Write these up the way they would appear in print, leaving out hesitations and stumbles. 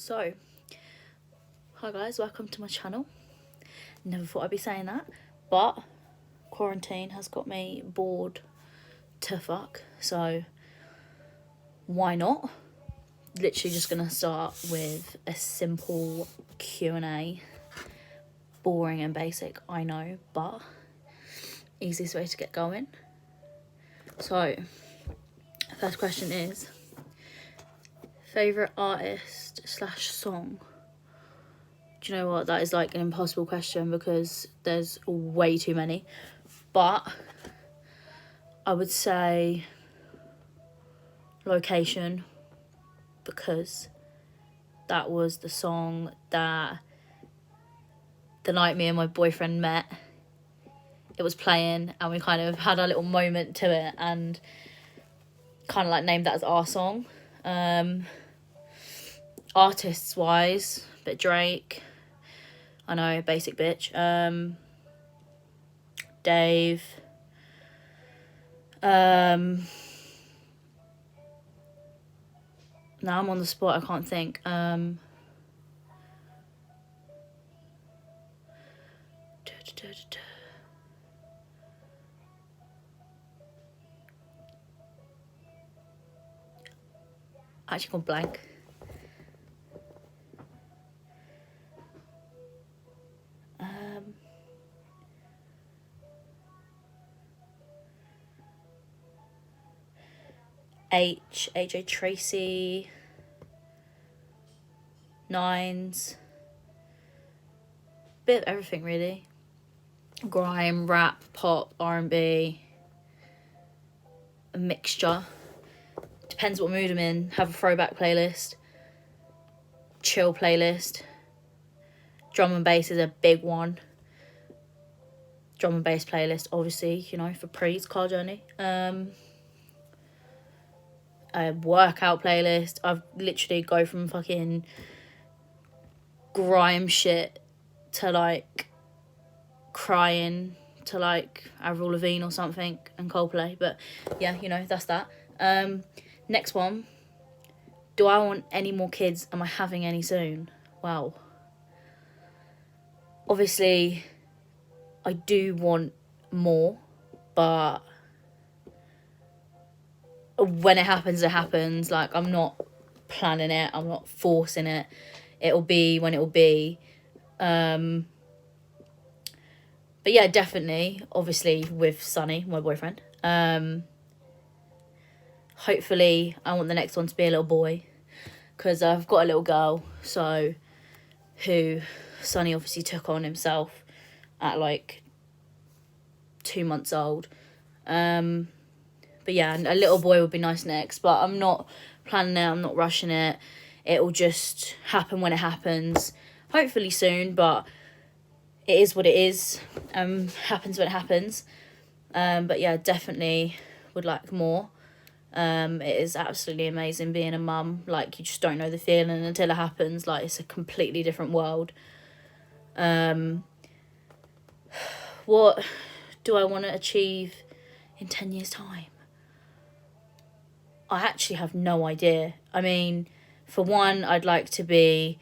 So, hi guys, welcome to my channel. Never thought I'd be saying that, but quarantine has got me bored to fuck, so why not? Literally just gonna start with a simple Q&A. Boring and basic, I know, but easiest way to get going. So, first question is, favourite artist / song? Do you know what? That is like an impossible question because there's way too many. But I would say Location, because that was the song that the night me and my boyfriend met, it was playing and we kind of had a little moment to it and kind of like named that as our song. Artists wise, bit Drake, I know, basic bitch. Dave. Now I'm on the spot, I can't think. Actually gone blank. AJ Tracy, Nines, bit of everything really. Grime, rap, pop, R&B, a mixture. Depends what mood I'm in. Have a throwback playlist, chill playlist. Drum and bass is a big one. Drum and bass playlist, obviously, you know, for Pre's Car Journey. A workout playlist. I've literally go from fucking grime shit to like crying to like Avril Lavigne or something and Coldplay. But yeah, you know, that's that. Next one. Do I want any more kids? Am I having any soon? Wow. Obviously, I do want more, but when it happens, it happens. Like, I'm not planning it. I'm not forcing it. It'll be when it'll be. But yeah, definitely, obviously, with Sonny, my boyfriend. Hopefully, I want the next one to be a little boy, because I've got a little girl, so who Sonny obviously took on himself at like 2 months old. But yeah, a little boy would be nice next, but I'm not planning it, I'm not rushing it. It will just happen when it happens. Hopefully soon, but it is what it is. Happens when it happens. But yeah, definitely would like more. It is absolutely amazing being a mum. Like, you just don't know the feeling until it happens. Like, it's a completely different world. What do I want to achieve in 10 years' time? I actually have no idea. I mean, for one, I'd like to be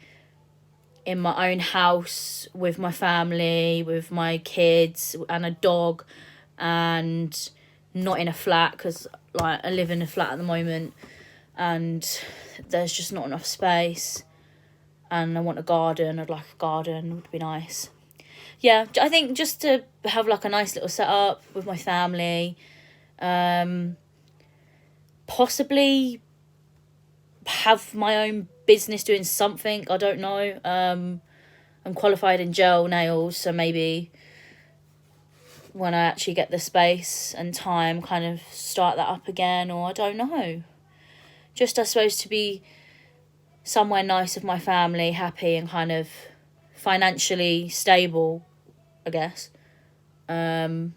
in my own house with my family, with my kids and a dog, and not in a flat, because like I live in a flat at the moment and there's just not enough space, and I want a garden. I'd like a garden, would be nice. Yeah, I think just to have like a nice little setup with my family. Possibly have my own business doing something. I don't know. I'm qualified in gel nails, so maybe when I actually get the space and time, kind of start that up again, or I don't know. Just, I suppose, to be somewhere nice with my family, happy and kind of financially stable, I guess. But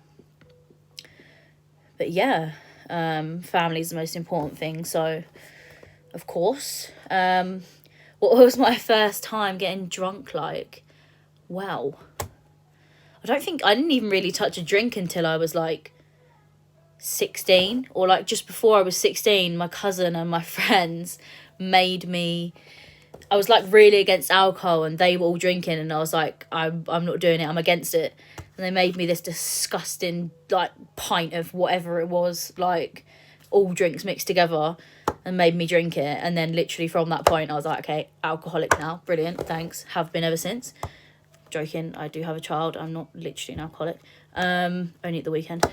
yeah, family is the most important thing, so of course. What was my first time getting drunk like? Well, I didn't even really touch a drink until I was like 16, or like just before I was 16. My cousin and my friends made me I was like really against alcohol, and they were all drinking, and I was like, I'm not doing it, I'm against it. And they made me this disgusting like pint of whatever it was, like all drinks mixed together, and made me drink it. And then literally from that point I was like, okay, alcoholic now, brilliant, thanks, have been ever since. Joking, I do have a child, I'm not literally an alcoholic, only at the weekend.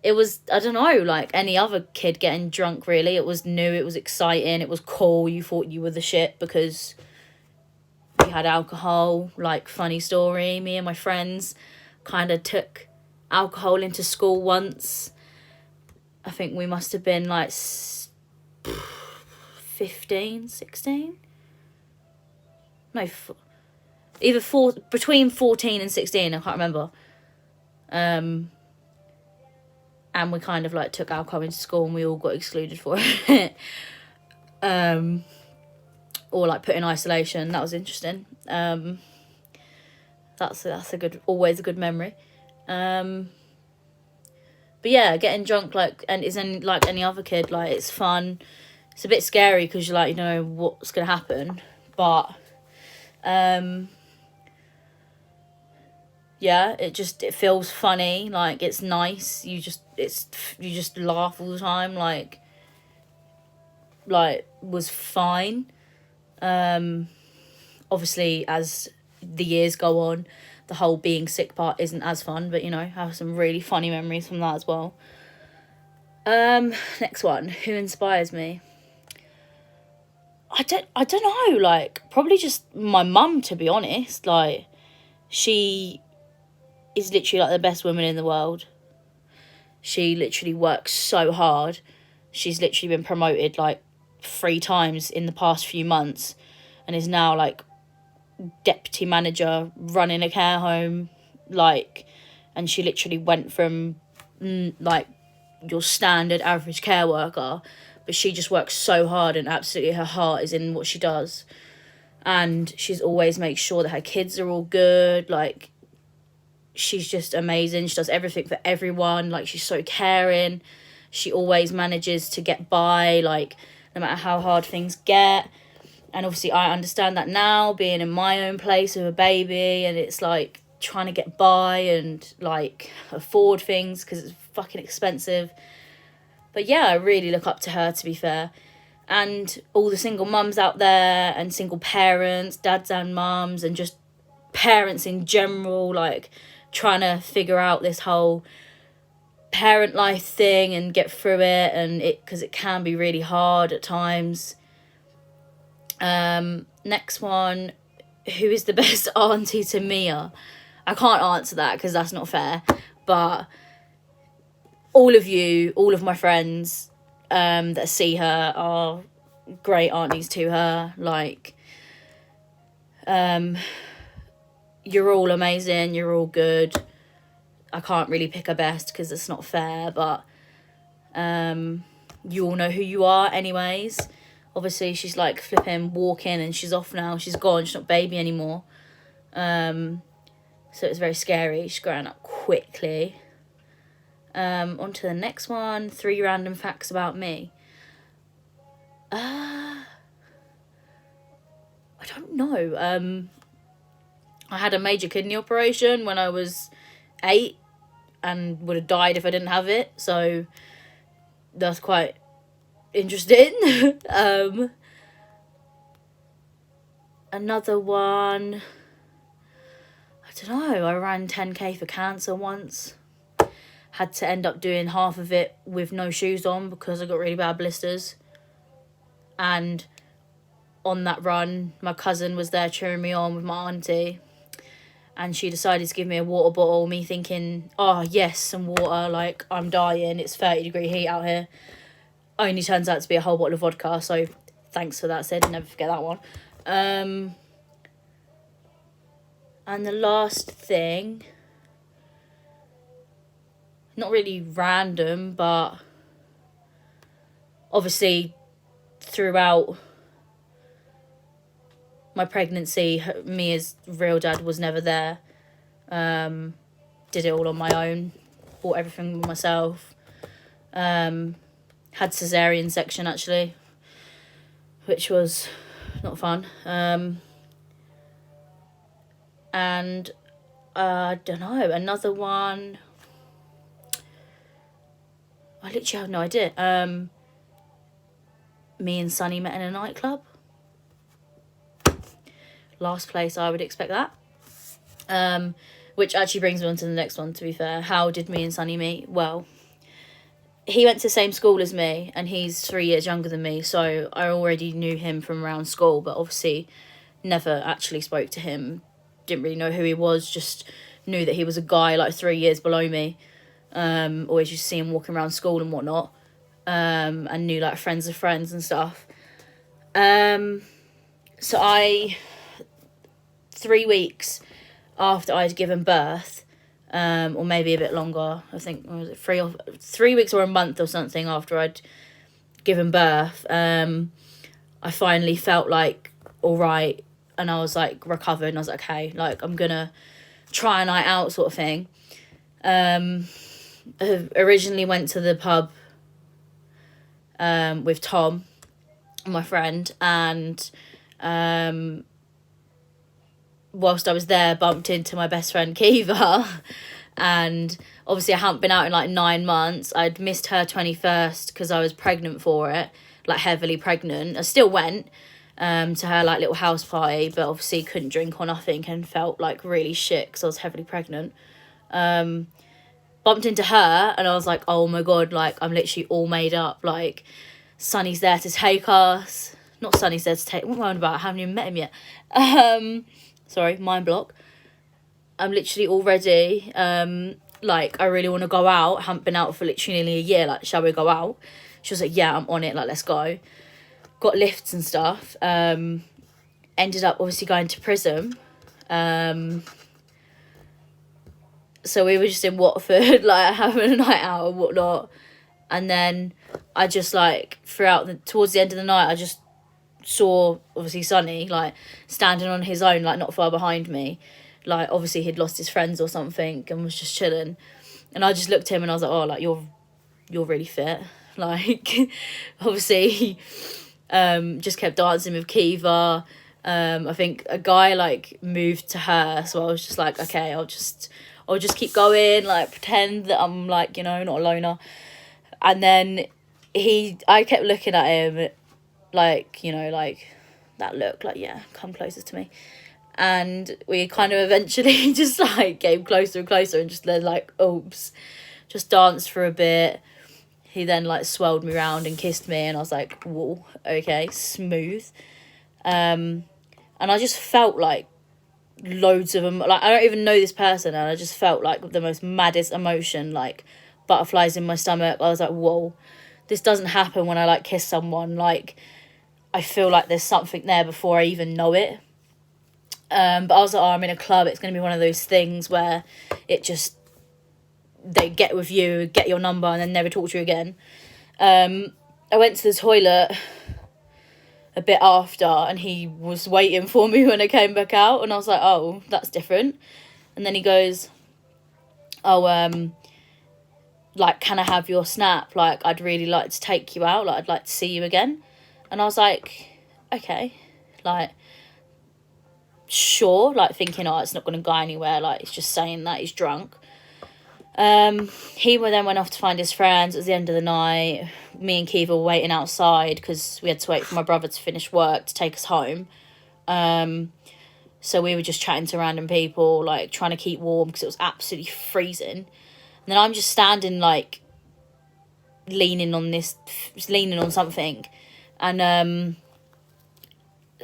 It was, I don't know, like any other kid getting drunk, really. It was new, it was exciting, it was cool. You thought you were the shit because you had alcohol. Like, funny story, me and my friends kind of took alcohol into school once. I think we must have been like 15, 16? No, between 14 and 16, I can't remember. And we kind of like took alcohol into school, and we all got excluded for it. Or like put in isolation. That was interesting. That's a good, always a good memory. But yeah, getting drunk, like, and isn't like any other kid, like, it's fun. It's a bit scary because you're like, you know what's gonna happen, but yeah, it feels funny, like, it's nice. You just laugh all the time, like was fine. Obviously as the years go on, the whole being sick part isn't as fun, but, you know, I have some really funny memories from that as well. Next one, who inspires me? I don't know, like, probably just my mum, to be honest. Like, she is literally like the best woman in the world. She literally works so hard. She's literally been promoted like 3 times in the past few months, and is now like deputy manager running a care home, like, and she literally went from like your standard average care worker, but she just works so hard, and absolutely her heart is in what she does. And she's always makes sure that her kids are all good. Like, she's just amazing. She does everything for everyone. Like, she's so caring. She always manages to get by, like, no matter how hard things get. And obviously I understand that now, being in my own place with a baby, and it's like trying to get by and like afford things because it's fucking expensive. But yeah, I really look up to her, to be fair. And all the single mums out there, and single parents, dads and mums, and just parents in general, like, trying to figure out this whole parent life thing and get through it, and because it can be really hard at times. Next one, who is the best auntie to Mia? I can't answer that because that's not fair, but all of my friends that see her are great aunties to her. Like, you're all amazing, you're all good. I can't really pick a best because it's not fair, but you all know who you are anyways. Obviously she's like flipping walking, and she's off now, she's gone, she's not baby anymore. So it's very scary, she's growing up quickly. On to the next one, 3 random facts about me. I don't know. I had a major kidney operation when I was 8 and would have died if I didn't have it, so that's quite interesting. Another one, I don't know, I ran 10k for cancer once. Had to end up doing half of it with no shoes on because I got really bad blisters. And on that run, my cousin was there cheering me on with my auntie, and she decided to give me a water bottle, me thinking, oh yes, some water, like, I'm dying, it's 30-degree heat out here. Only turns out to be a whole bottle of vodka, so thanks for that, Sid, never forget that one. And the last thing, not really random, but obviously throughout my pregnancy, Mia's real dad was never there. Did it all on my own, bought everything myself. Had cesarean section, actually. which was not fun. And I don't know, another one, I literally have no idea. Me and Sunny met in a nightclub. Last place I would expect that. Which actually brings me on to the next one, to be fair. How did me and Sunny meet? Well, he went to the same school as me, and he's 3 years younger than me, so I already knew him from around school, but obviously never actually spoke to him. Didn't really know who he was, just knew that he was a guy like 3 years below me. Always used to see him walking around school and whatnot. And knew like friends of friends and stuff. So 3 weeks after I'd given birth, or maybe a bit longer, I think, was it 3 weeks or a month or something after I'd given birth, I finally felt like all right, and I was like recovered, and I was like, okay, like I'm gonna try a night out sort of thing. I originally went to the pub with Tom, my friend, and whilst I was there, bumped into my best friend Kiva, and obviously I hadn't been out in like 9 months. I'd missed her 21st because I was pregnant for it, like heavily pregnant. I still went to her like little house party, but obviously couldn't drink or nothing and felt like really shit because I was heavily pregnant. Bumped into her and I was like, oh my god, like I'm literally all made up, like Sunny's there to take us. Not Sunny's there to take, what am I on about? I haven't even met him yet. Sorry, mind block. I'm literally all ready. Like I really want to go out. I haven't been out for literally nearly a year. Like, shall we go out? She was like, yeah, I'm on it. Like, let's go. Got lifts and stuff. Ended up obviously going to Prism. So we were just in Watford, like having a night out and whatnot. And then I just like towards the end of the night, I just saw obviously Sunny like standing on his own, like not far behind me. Like obviously he'd lost his friends or something and was just chilling. And I just looked at him and I was like, oh, like you're really fit. Like obviously just kept dancing with Kiva. I think a guy like moved to her, so I was just like, okay, I'll just keep going, like pretend that I'm like, you know, not a loner. And then I kept looking at him like, you know, like that look, like, yeah, come closer to me. And we kind of eventually just like came closer and closer and just then like, oops, just danced for a bit. He then like swirled me around and kissed me and I was like, whoa, okay, smooth. And I just felt like loads of them, like I don't even know this person, and I just felt like the most maddest emotion, like butterflies in my stomach. I was like, whoa, this doesn't happen when I like kiss someone. Like I feel like there's something there before I even know it. But I was like, oh, I'm in a club, it's going to be one of those things where it just, they get with you, get your number and then never talk to you again. I went to the toilet a bit after and he was waiting for me when I came back out, and I was like, oh, that's different. And then he goes, oh, like, can I have your snap? Like, I'd really like to take you out, like I'd like to see you again. And I was like, okay, like, sure, like thinking, oh, it's not going to go anywhere, like he's just saying that he's drunk. He then went off to find his friends. It was the end of the night. Me and Kiva were waiting outside because we had to wait for my brother to finish work to take us home. So we were just chatting to random people, like trying to keep warm because it was absolutely freezing. And then I'm just standing like leaning on something, and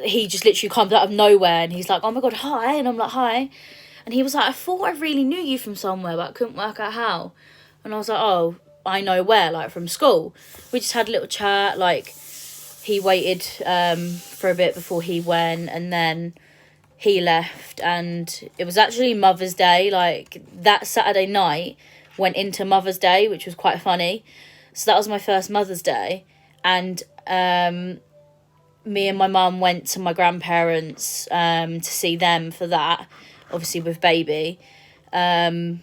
he just literally comes out of nowhere and he's like, oh my god, hi. And I'm like, hi. And he was like, I thought I really knew you from somewhere, but I couldn't work out how. And I was like, oh, I know where, like from school. We just had a little chat, like he waited for a bit before he went, and then he left. And it was actually Mother's Day, like that Saturday night went into Mother's Day, which was quite funny. So that was my first Mother's Day. And me and my mum went to my grandparents to see them for that, obviously with baby. And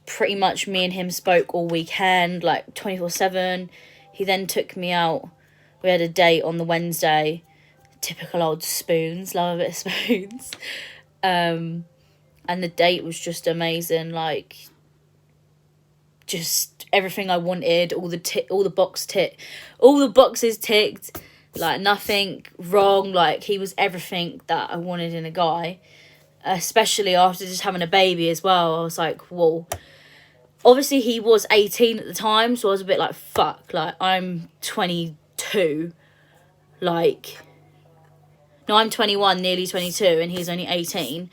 pretty much me and him spoke all weekend, like 24/7. He then took me out We had a date on the Wednesday. Typical old spoons, love a bit of spoons. And the date was just amazing. Like, just everything I wanted. All the boxes ticked. Like, nothing wrong. Like, he was everything that I wanted in a guy. Especially after just having a baby as well. I was like, whoa. Obviously, he was 18 at the time, so I was a bit like, fuck. Like, I'm 22. Like, no, I'm 21, nearly 22, and he's only 18.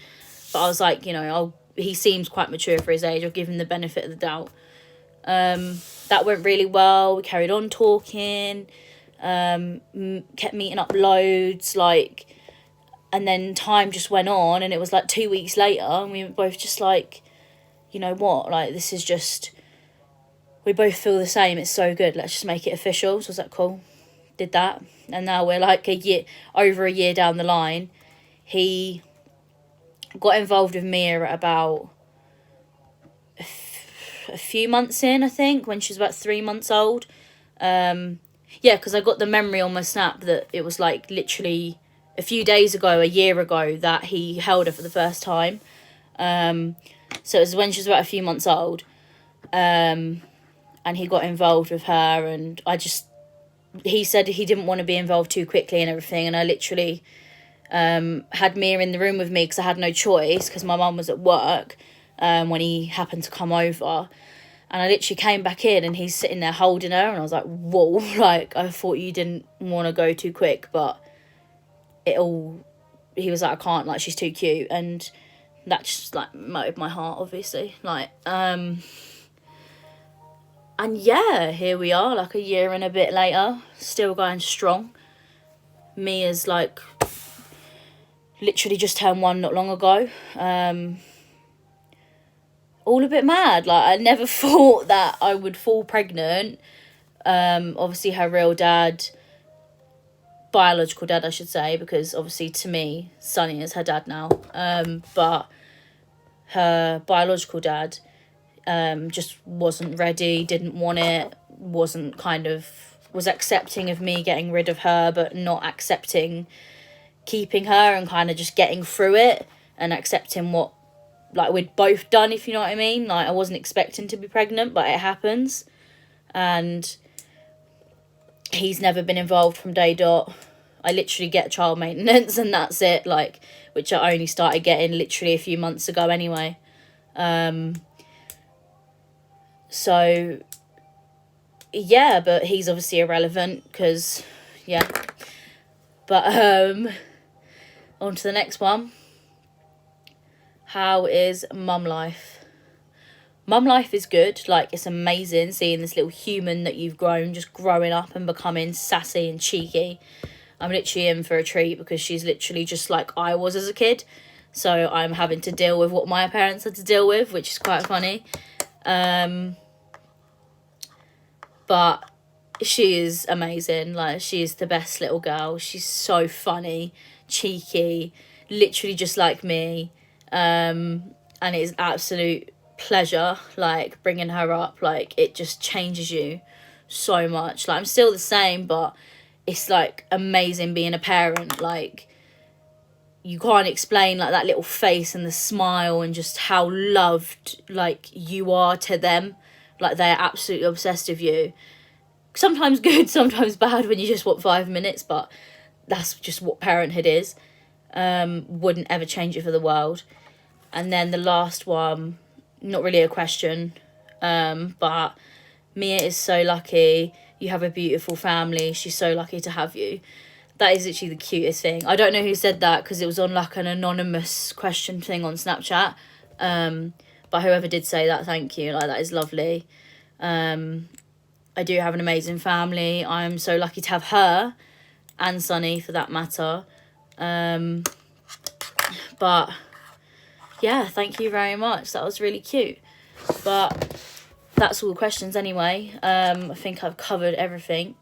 But I was like, you know, he seems quite mature for his age. I'll give him the benefit of the doubt. That went really well. We carried on talking. Kept meeting up loads. Like, and then time just went on, and it was like 2 weeks later, and we were both just like, you know what? Like, this is just... We both feel the same. It's so good. Let's just make it official. So I was like, cool. Did that. And now we're like over a year down the line. He got involved with Mia at about a few months in, I think, when she was about 3 months old. Yeah, because I got the memory on my snap that it was like literally a few days ago, a year ago, that he held her for the first time. So it was when she was about a few months old. And he got involved with her, and he said he didn't want to be involved too quickly and everything, and I literally had Mia in the room with me because I had no choice because my mum was at work when he happened to come over, and I literally came back in and he's sitting there holding her, and I was like, whoa, like, I thought you didn't want to go too quick, but he was like, I can't, like, she's too cute, and that just, like, motivated my heart, obviously, like, and yeah, here we are, like a year and a bit later, still going strong. Mia's like literally just turned 1 not long ago. All a bit mad. Like, I never thought that I would fall pregnant. Obviously her real dad, biological dad I should say, because obviously to me, Sonny is her dad now. But her biological dad just wasn't ready, didn't want it, was accepting of me getting rid of her, but not accepting keeping her, and kind of just getting through it and accepting what, like, we'd both done, if you know what I mean. Like, I wasn't expecting to be pregnant, but it happens. And he's never been involved from day dot. I literally get child maintenance and that's it, like, which I only started getting literally a few months ago anyway. So, yeah, but he's obviously irrelevant because, yeah. But, on to the next one. How is mum life? Mum life is good. Like, it's amazing seeing this little human that you've grown, just growing up and becoming sassy and cheeky. I'm literally in for a treat because she's literally just like I was as a kid. So I'm having to deal with what my parents had to deal with, which is quite funny. But she is amazing. Like, she is the best little girl. She's so funny, cheeky, literally just like me. And it is absolute pleasure, like, bringing her up. Like, it just changes you so much. Like, I'm still the same, but it's, like, amazing being a parent. Like, you can't explain, like, that little face and the smile and just how loved, like, you are to them. Like, they're absolutely obsessed with you. Sometimes good, sometimes bad when you just want 5 minutes, but that's just what parenthood is. Wouldn't ever change it for the world. And then the last one, not really a question, but Mia is so lucky. You have a beautiful family. She's so lucky to have you. That is literally the cutest thing. I don't know who said that because it was on like an anonymous question thing on Snapchat. But whoever did say that, thank you. Like, that is lovely. I do have an amazing family. I'm so lucky to have her and Sonny for that matter. But yeah, thank you very much. That was really cute. But that's all the questions anyway. I think I've covered everything.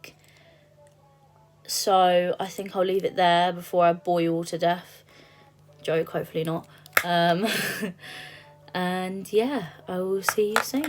So I think I'll leave it there before I bore you all to death. Joke, hopefully not. And yeah, I will see you soon.